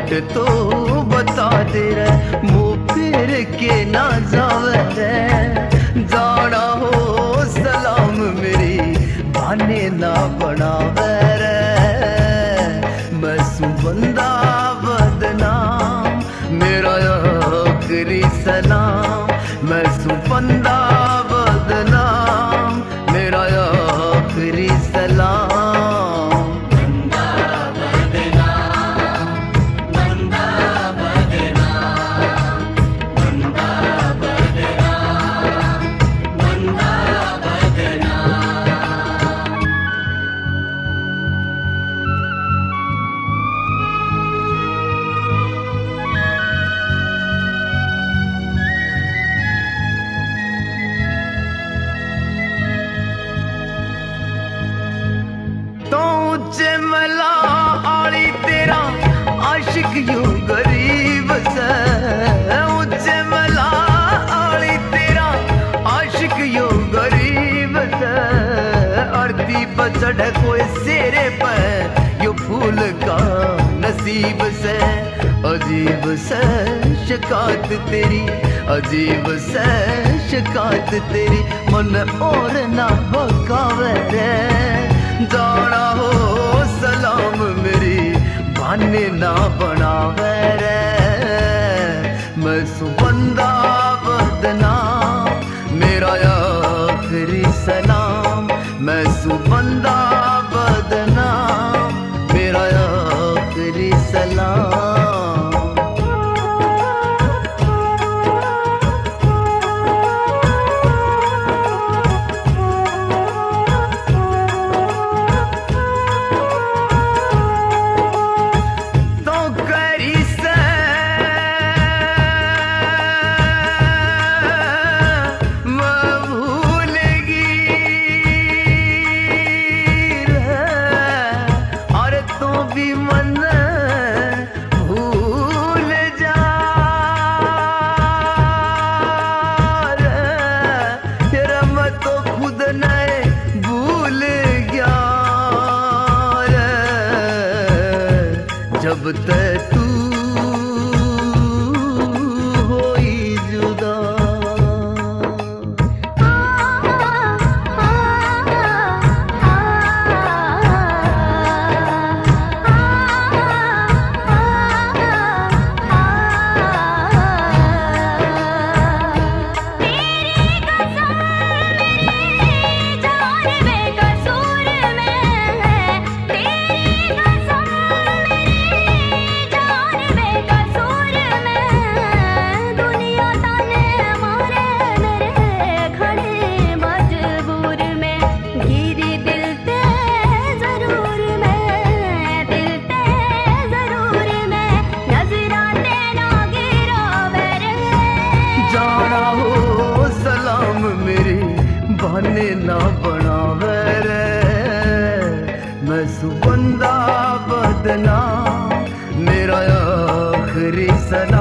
होठ तो बता दे रे, मुँह फेर के ना जावे रे। जाना हो सलाम मेरी बहाने ना बनावे रे। मैं सू बंदा बदनाम, मेरा आखिरी सलाम। मैं सू बंदा बदनाम, मेरा आखिरी सलाम। मला आली तेरा आशिक यू गरीब से। उच्चे मला आली तेरा आशिक यू गरीब से। आरती पर चढ़े कोई सेरे पर यो फूल का नसीब से। अजीब से शिकायत तेरी, अजीब से शिकायत तेरी। मन और ना भकावे रे। जाना हो सलाम मेरी बहाने ना बनावे रे। मैं सू बंदा बदनाम, मेरा आखिरी सलाम। मैं सू बंदा बदनाम, मेरा आखिरी सलाम। जब तक तू होई जुदा। बहाने ना बनावे रे। मैं सू बंदा बदनाम, मेरा आखिरी सलाम।